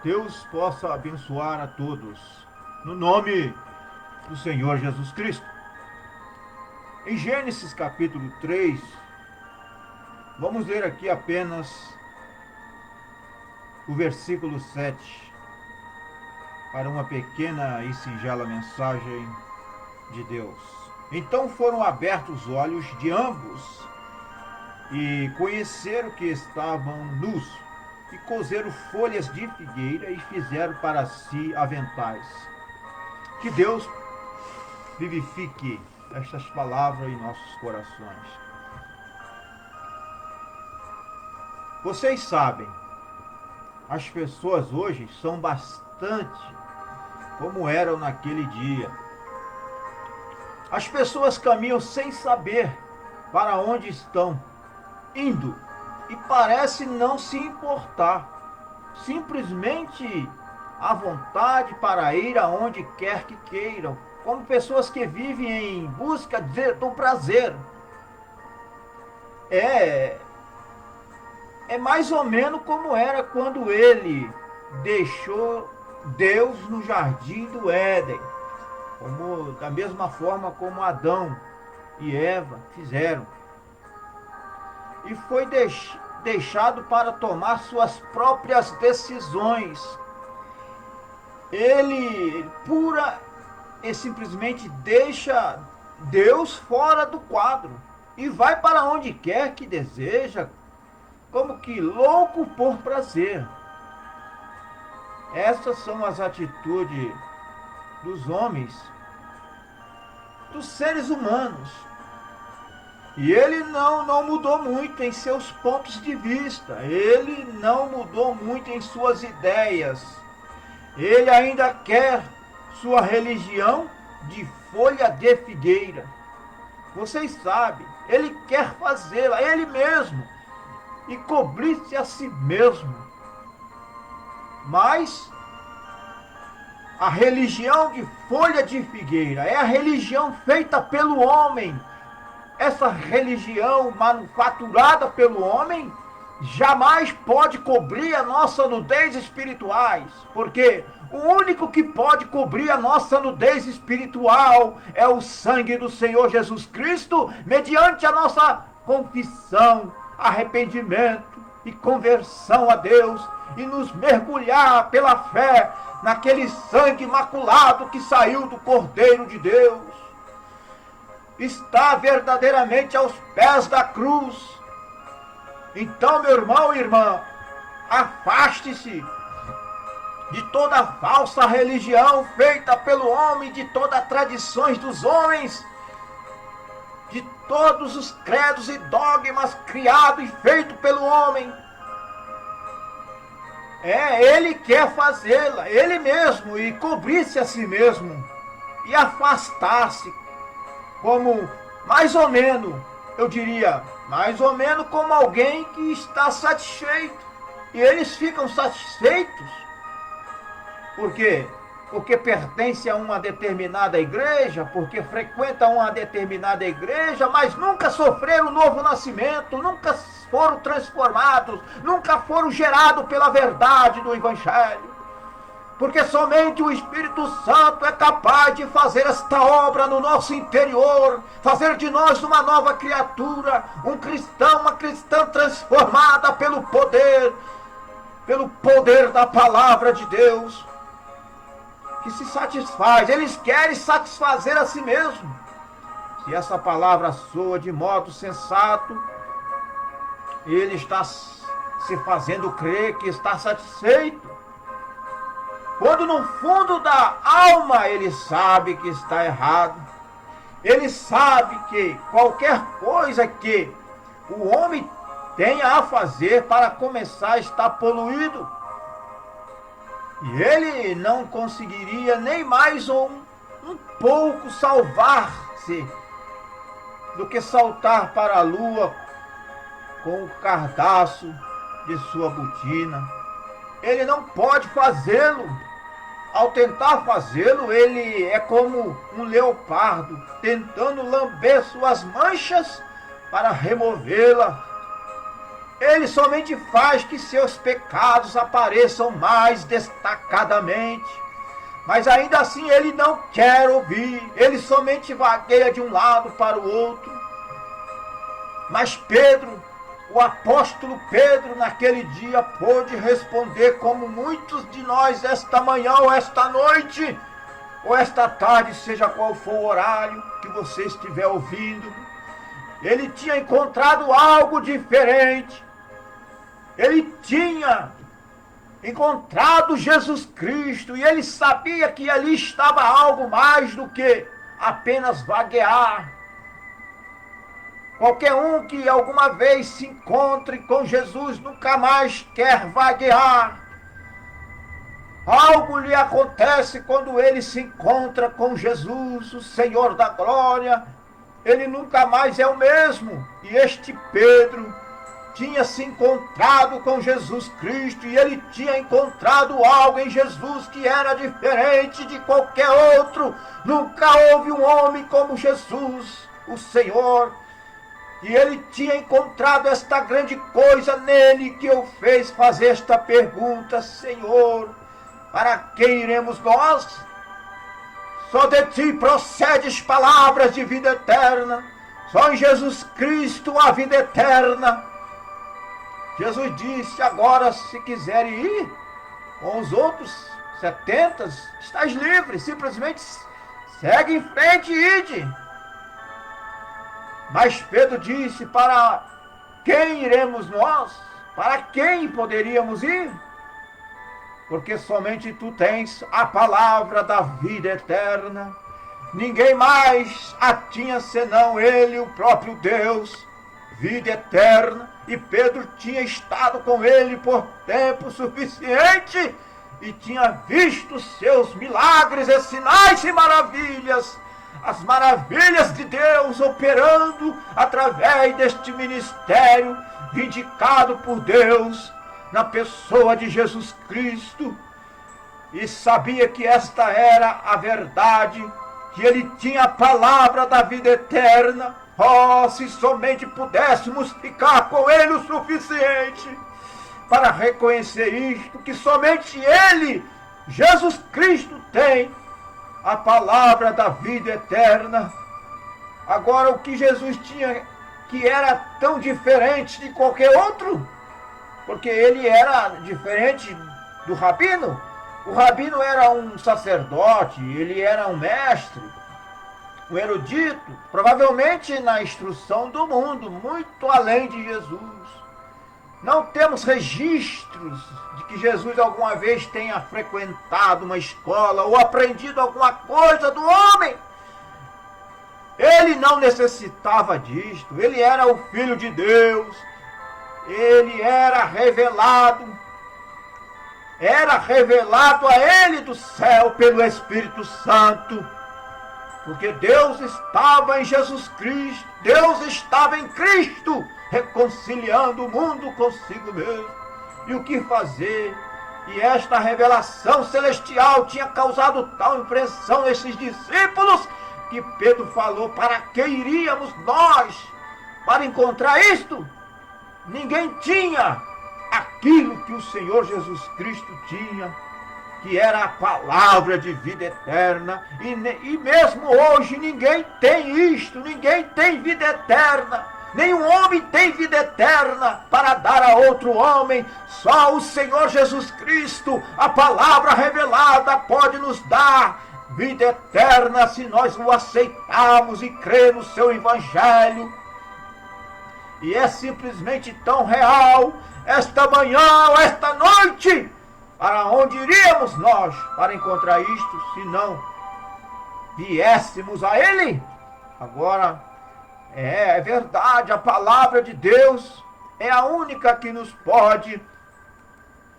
Deus possa abençoar a todos. No nome do Senhor Jesus Cristo. Em Gênesis capítulo 3, vamos ler aqui apenas o versículo 7, para uma pequena e singela mensagem de Deus. Então foram abertos os olhos de ambos e conheceram que estavam nus, e coseram folhas de figueira e fizeram para si aventais. Que Deus vivifique estas palavras em nossos corações. Vocês sabem, as pessoas hoje são bastante como eram naquele dia. As pessoas caminham sem saber para onde estão indo e parece não se importar, simplesmente à vontade para ir aonde quer que queiram, como pessoas que vivem em busca do prazer. É mais ou menos como era quando ele deixou Deus no jardim do Éden, como, da mesma forma como Adão e Eva fizeram. E foi deixado para tomar suas próprias decisões. Ele pura e simplesmente deixa Deus fora do quadro e vai para onde quer que deseja, como que louco por prazer. Essas são as atitudes dos homens, dos seres humanos. E ele não mudou muito em seus pontos de vista, ele não mudou muito em suas ideias. Ele ainda quer sua religião de folha de figueira. Vocês sabem, ele quer fazê-la ele mesmo e cobrir-se a si mesmo. Mas a religião de folha de figueira é a religião feita pelo homem. Essa religião manufaturada pelo homem jamais pode cobrir a nossa nudez espirituais, porque o único que pode cobrir a nossa nudez espiritual é o sangue do Senhor Jesus Cristo, mediante a nossa confissão, arrependimento e conversão a Deus, e nos mergulhar pela fé naquele sangue imaculado que saiu do Cordeiro de Deus. Está verdadeiramente aos pés da cruz. Então, meu irmão e irmã, afaste-se de toda falsa religião feita pelo homem, de todas as tradições dos homens, de todos os credos e dogmas criados e feitos pelo homem. Ele quer fazê-la, ele mesmo, e cobrir-se a si mesmo, e afastar-se, como, mais ou menos, eu diria, mais ou menos como alguém que está satisfeito. E eles ficam satisfeitos. Por quê? Porque pertence a uma determinada igreja, porque frequenta uma determinada igreja, mas nunca sofreram um novo nascimento, nunca foram transformados, nunca foram gerados pela verdade do Evangelho. Porque somente o Espírito Santo é capaz de fazer esta obra no nosso interior, fazer de nós uma nova criatura, um cristão, uma cristã transformada pelo poder da palavra de Deus, que se satisfaz. Eles querem satisfazer a si mesmo. Se essa palavra soa de modo sensato, ele está se fazendo crer que está satisfeito, quando no fundo da alma ele sabe que está errado. Ele sabe que qualquer coisa que o homem tenha a fazer para começar está poluído. E ele não conseguiria nem mais um pouco salvar-se do que saltar para a lua com o cardaço de sua botina. Ele não pode fazê-lo. Ao tentar fazê-lo, ele é como um leopardo, tentando lamber suas manchas para removê-la. Ele somente faz que seus pecados apareçam mais destacadamente. Mas ainda assim ele não quer ouvir. Ele somente vagueia de um lado para o outro. Mas Pedro, o apóstolo Pedro, naquele dia pôde responder como muitos de nós esta manhã ou esta noite, ou esta tarde, seja qual for o horário que você estiver ouvindo. Ele tinha encontrado algo diferente. Ele tinha encontrado Jesus Cristo e ele sabia que ali estava algo mais do que apenas vaguear. Qualquer um que alguma vez se encontre com Jesus nunca mais quer vaguear. Algo lhe acontece quando ele se encontra com Jesus, o Senhor da glória. Ele nunca mais é o mesmo. E este Pedro tinha se encontrado com Jesus Cristo e ele tinha encontrado algo em Jesus que era diferente de qualquer outro. Nunca houve um homem como Jesus, o Senhor. E ele tinha encontrado esta grande coisa nele que o fez fazer esta pergunta: Senhor, para quem iremos nós? Só de ti procedes palavras de vida eterna. Só em Jesus Cristo a vida eterna. Jesus disse: agora, se quiser ir com os outros 70, estás livre. Simplesmente segue em frente e ide. Mas Pedro disse: para quem iremos nós? Para quem poderíamos ir? Porque somente tu tens a palavra da vida eterna. Ninguém mais a tinha senão ele, o próprio Deus, vida eterna. E Pedro tinha estado com ele por tempo suficiente e tinha visto seus milagres e sinais e maravilhas. As maravilhas de Deus operando através deste ministério vindicado por Deus na pessoa de Jesus Cristo. E sabia que esta era a verdade, que ele tinha a palavra da vida eterna. Oh, se somente pudéssemos ficar com ele o suficiente para reconhecer isto, que somente ele, Jesus Cristo, tem a palavra da vida eterna. Agora, o que Jesus tinha que era tão diferente de qualquer outro, porque ele era diferente do rabino. O rabino era um sacerdote, ele era um mestre, um erudito, provavelmente na instrução do mundo, muito além de Jesus. Não temos registros de que Jesus alguma vez tenha frequentado uma escola ou aprendido alguma coisa do homem. Ele não necessitava disto. Ele era o Filho de Deus. Ele era revelado a ele do céu pelo Espírito Santo. Porque Deus estava em Jesus Cristo. Deus estava em Cristo, reconciliando o mundo consigo mesmo. E o que fazer? E esta revelação celestial tinha causado tal impressão nesses discípulos que Pedro falou: para que iríamos nós para encontrar isto? Ninguém tinha aquilo que o Senhor Jesus Cristo tinha, que era a palavra de vida eterna. E mesmo hoje ninguém tem isto, ninguém tem vida eterna. Nenhum homem tem vida eterna para dar a outro homem. Só o Senhor Jesus Cristo, a palavra revelada, pode nos dar vida eterna se nós o aceitarmos e crer no seu evangelho. E é simplesmente tão real esta manhã ou esta noite. Para onde iríamos nós para encontrar isto, se não viéssemos a Ele? Agora, é verdade, a palavra de Deus é a única que nos pode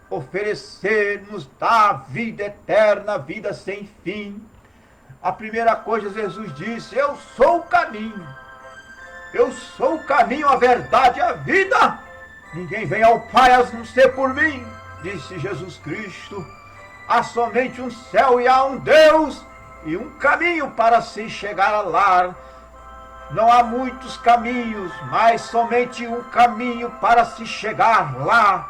oferecer, nos dar vida eterna, vida sem fim. A primeira coisa, Jesus disse: eu sou o caminho. Eu sou o caminho, a verdade e a vida. Ninguém vem ao Pai a não ser por mim, disse Jesus Cristo. Há somente um céu e há um Deus e um caminho para se chegar lá. Não há muitos caminhos, mas somente um caminho para se chegar lá,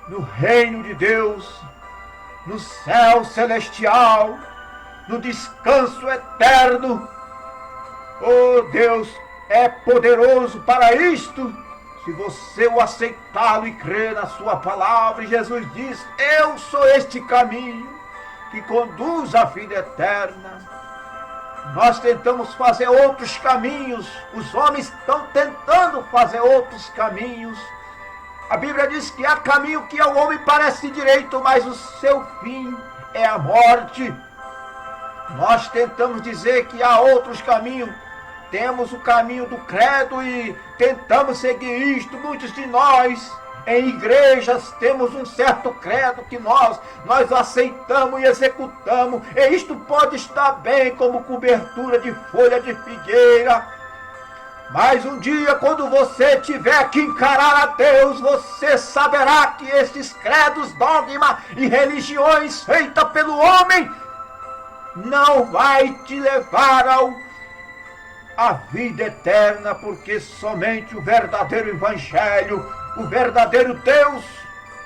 no reino de Deus, no céu celestial, no descanso eterno. Oh, Deus é poderoso para isto, se você o aceitá-lo e crer na sua palavra. E Jesus diz: eu sou este caminho que conduz à vida eterna. Nós tentamos fazer outros caminhos, os homens estão tentando fazer outros caminhos. A Bíblia diz que há caminho que ao homem parece direito, mas o seu fim é a morte. Nós tentamos dizer que há outros caminhos. Temos o caminho do credo e tentamos seguir isto. Muitos de nós, em igrejas, temos um certo credo que nós aceitamos e executamos. E isto pode estar bem como cobertura de folha de figueira. Mas um dia, quando você tiver que encarar a Deus, você saberá que esses credos, dogmas e religiões feitas pelo homem não vai te levar à vida eterna, porque somente o verdadeiro Evangelho, o verdadeiro Deus,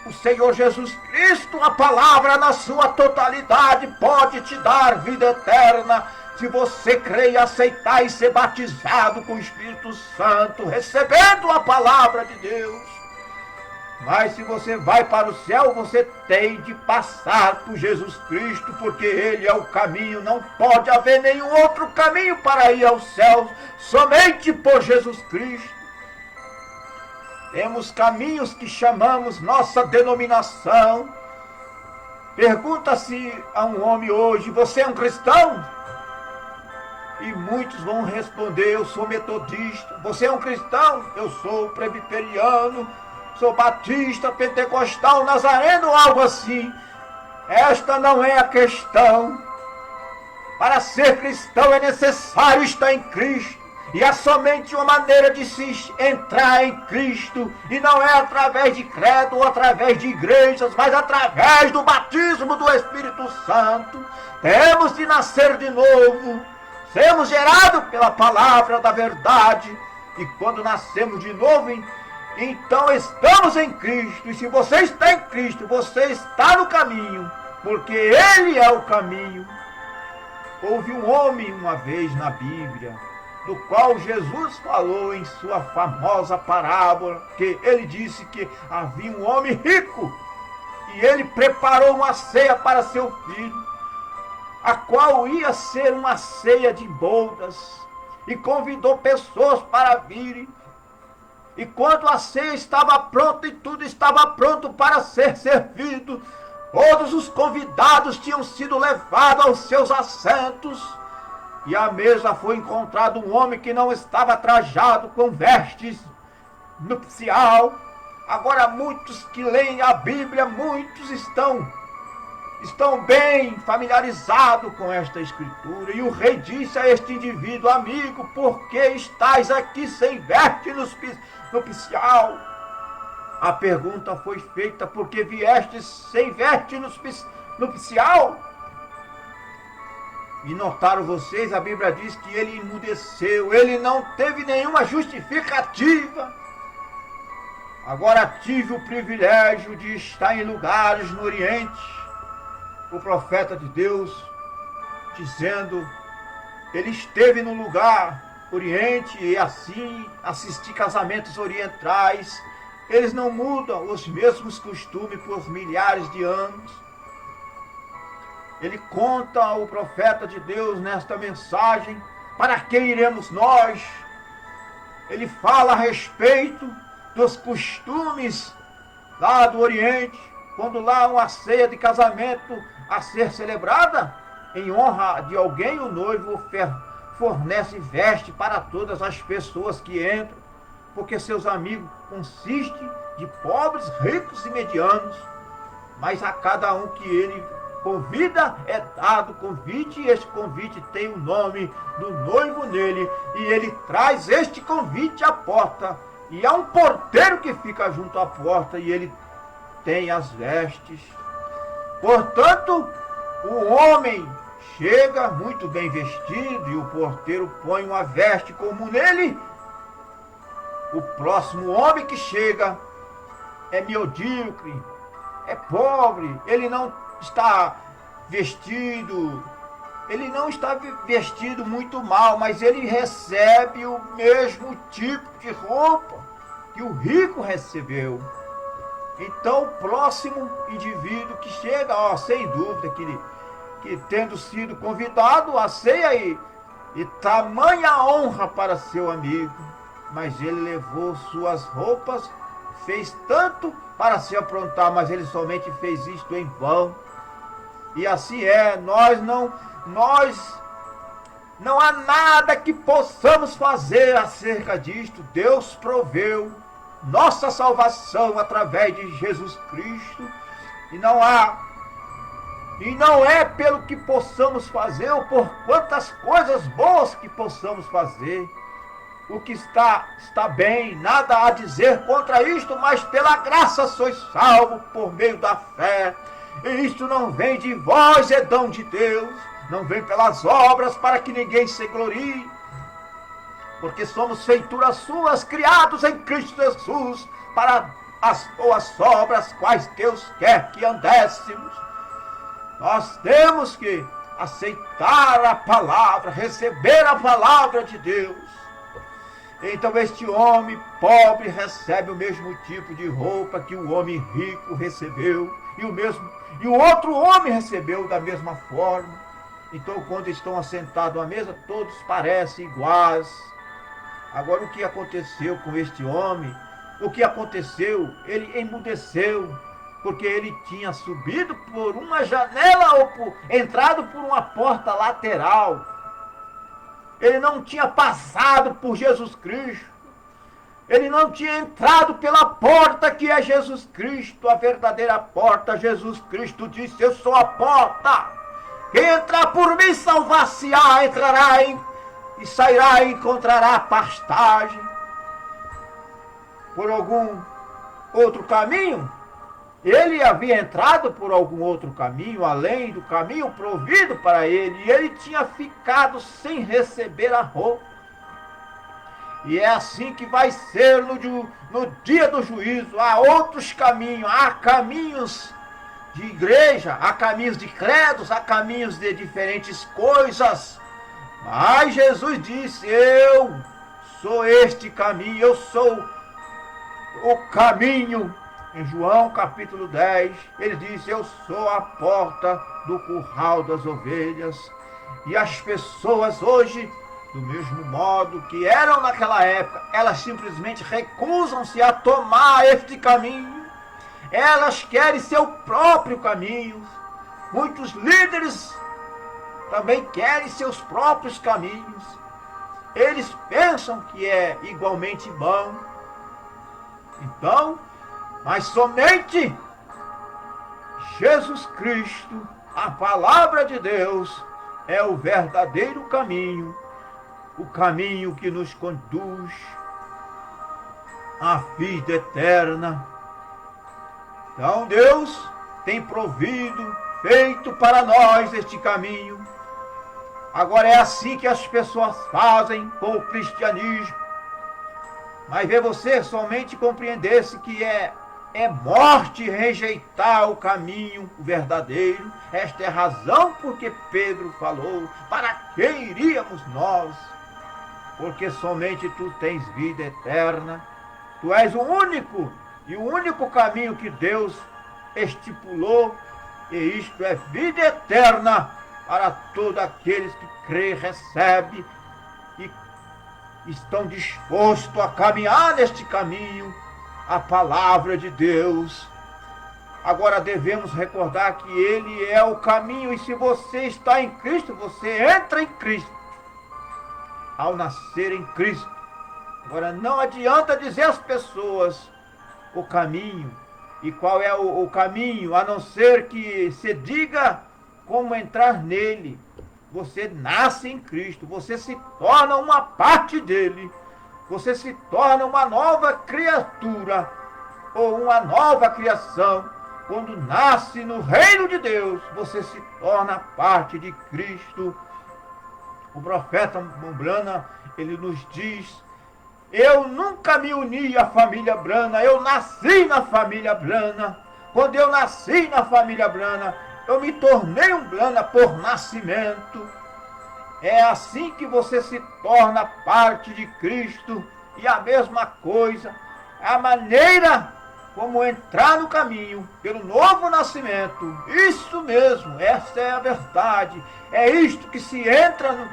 o Senhor Jesus Cristo, a palavra na sua totalidade, pode te dar vida eterna, se você crer e aceitar e ser batizado com o Espírito Santo, recebendo a palavra de Deus. Mas se você vai para o céu, você tem de passar por Jesus Cristo, porque Ele é o caminho. Não pode haver nenhum outro caminho para ir ao céu, somente por Jesus Cristo. Temos caminhos que chamamos nossa denominação. Pergunta-se a um homem hoje: você é um cristão? E muitos vão responder: eu sou metodista. Você é um cristão? Eu sou presbiteriano, sou batista, pentecostal, nazareno, algo assim. Esta não é a questão. Para ser cristão é necessário estar em Cristo. E há somente uma maneira de se entrar em Cristo. E não é através de credo ou através de igrejas, mas através do batismo do Espírito Santo. Temos de nascer de novo. Sermos gerados pela palavra da verdade. E quando nascemos de novo, então estamos em Cristo. E se você está em Cristo, você está no caminho, porque Ele é o caminho. Houve um homem uma vez na Bíblia, do qual Jesus falou em sua famosa parábola, que ele disse que havia um homem rico e ele preparou uma ceia para seu filho, a qual ia ser uma ceia de bodas, e convidou pessoas para virem. E quando a ceia estava pronta e tudo estava pronto para ser servido, todos os convidados tinham sido levados aos seus assentos, e à mesa foi encontrado um homem que não estava trajado com vestes nupcial. Agora muitos que leem a Bíblia, muitos estão bem familiarizados com esta escritura. E o rei disse a este indivíduo: amigo, por que estás aqui sem veste nupcial? A pergunta foi feita: por que vieste sem veste nupcial? E notaram vocês, a Bíblia diz que ele emudeceu, ele não teve nenhuma justificativa. Agora tive o privilégio de estar em lugares no Oriente, o profeta de Deus dizendo, ele esteve no lugar Oriente e assim assistir casamentos orientais. Eles não mudam os mesmos costumes por milhares de anos. Ele conta ao profeta de Deus nesta mensagem: para que iremos nós? Ele fala a respeito dos costumes lá do Oriente, quando lá uma ceia de casamento a ser celebrada, em honra de alguém, o noivo fornece veste para todas as pessoas que entram, porque seus amigos consistem de pobres, ricos e medianos, mas a cada um que ele convida é dado convite, e este convite tem o nome do noivo nele, e ele traz este convite à porta, e há um porteiro que fica junto à porta, e ele tem as vestes. Portanto, o homem chega muito bem vestido e o porteiro põe uma veste comum nele. O próximo homem que chega é medíocre, é pobre, ele não está vestido muito mal, mas ele recebe o mesmo tipo de roupa que o rico recebeu. Então o próximo indivíduo que chega, sem dúvida, que tendo sido convidado à ceia e tamanha honra para seu amigo, mas ele levou suas roupas, fez tanto para se aprontar, mas ele somente fez isto em vão. E assim nós não há nada que possamos fazer acerca disto. Deus proveu nossa salvação através de Jesus Cristo, e não é pelo que possamos fazer ou por quantas coisas boas que possamos fazer. O que está bem, nada a dizer contra isto, mas pela graça sois salvos por meio da fé. E isto não vem de vós, é dom de Deus, não vem pelas obras para que ninguém se glorie, porque somos feituras suas, criados em Cristo Jesus, para as boas obras, quais Deus quer que andéssemos. Nós temos que aceitar a palavra, receber a palavra de Deus. Então este homem pobre recebe o mesmo tipo de roupa que o homem rico recebeu, e o outro homem recebeu da mesma forma. Então quando estão assentados à mesa, todos parecem iguais. Agora o que aconteceu com este homem? O que aconteceu? Ele emudeceu, porque ele tinha subido por uma janela ou entrado por uma porta lateral. Ele não tinha passado por Jesus Cristo. Ele não tinha entrado pela porta que é Jesus Cristo, a verdadeira porta. Jesus Cristo disse: eu sou a porta. Quem entrar por mim salvar-se-á, entrará e sairá e encontrará pastagem. Por algum outro caminho? Ele havia entrado por algum outro caminho, além do caminho provido para ele, e ele tinha ficado sem receber a roupa. E é assim que vai ser no dia do juízo. Há outros caminhos, há caminhos de igreja, há caminhos de credos, há caminhos de diferentes coisas. Mas Jesus disse: eu sou este caminho, eu sou o caminho. Em João capítulo 10, ele diz: eu sou a porta do curral das ovelhas. E as pessoas hoje, do mesmo modo que eram naquela época, elas simplesmente recusam-se a tomar este caminho. Elas querem seu próprio caminho. Muitos líderes também querem seus próprios caminhos. Eles pensam que é igualmente bom. Então, mas somente Jesus Cristo, a palavra de Deus, é o verdadeiro caminho, o caminho que nos conduz à vida eterna. Então Deus tem provido, feito para nós este caminho. Agora é assim que as pessoas fazem com o cristianismo. Mas vê você somente compreendesse que é morte rejeitar o caminho verdadeiro. Esta é a razão porque Pedro falou: para que iríamos nós? Porque somente tu tens vida eterna. Tu és o único e o único caminho que Deus estipulou, e isto é vida eterna para todos aqueles que crê, recebe e estão dispostos a caminhar neste caminho, a palavra de Deus. Agora devemos recordar que Ele é o caminho, e se você está em Cristo, você entra em Cristo, ao nascer em Cristo. Agora não adianta dizer às pessoas o caminho, e qual é o caminho, a não ser que se diga como entrar nele. Você nasce em Cristo, você se torna uma parte dele, você se torna uma nova criatura, ou uma nova criação, quando nasce no reino de Deus, você se torna parte de Cristo. O profeta Brana, ele nos diz: eu nunca me uni à família Brana, eu nasci na família Brana. Quando eu nasci na família Brana, eu me tornei um Brana por nascimento. É assim que você se torna parte de Cristo. E a mesma coisa, a maneira como entrar no caminho pelo novo nascimento. Isso mesmo, essa é a verdade. É isto que se entra no...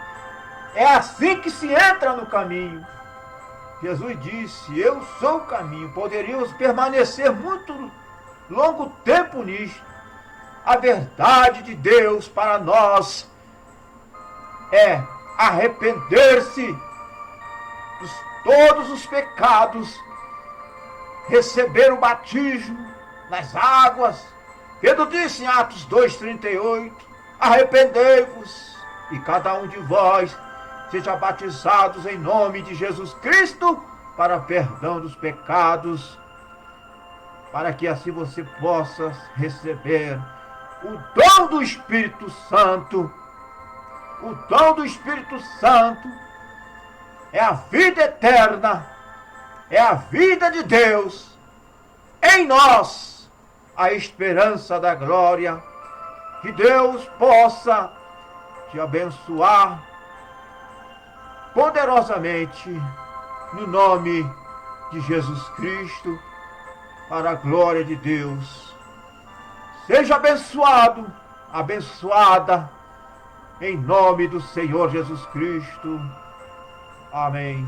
É assim que se entra no caminho. Jesus disse: eu sou o caminho. Poderíamos permanecer muito longo tempo nisto. A verdade de Deus para nós é arrepender-se de todos os pecados, receber o batismo nas águas. Pedro disse em Atos 2,38: arrependei-vos e cada um de vós seja batizados em nome de Jesus Cristo para perdão dos pecados, para que assim você possa receber o dom do Espírito Santo. O dom do Espírito Santo é a vida eterna, é a vida de Deus em nós, a esperança da glória. Que Deus possa te abençoar poderosamente no nome de Jesus Cristo, para a glória de Deus. Seja abençoado, abençoada, em nome do Senhor Jesus Cristo. Amém.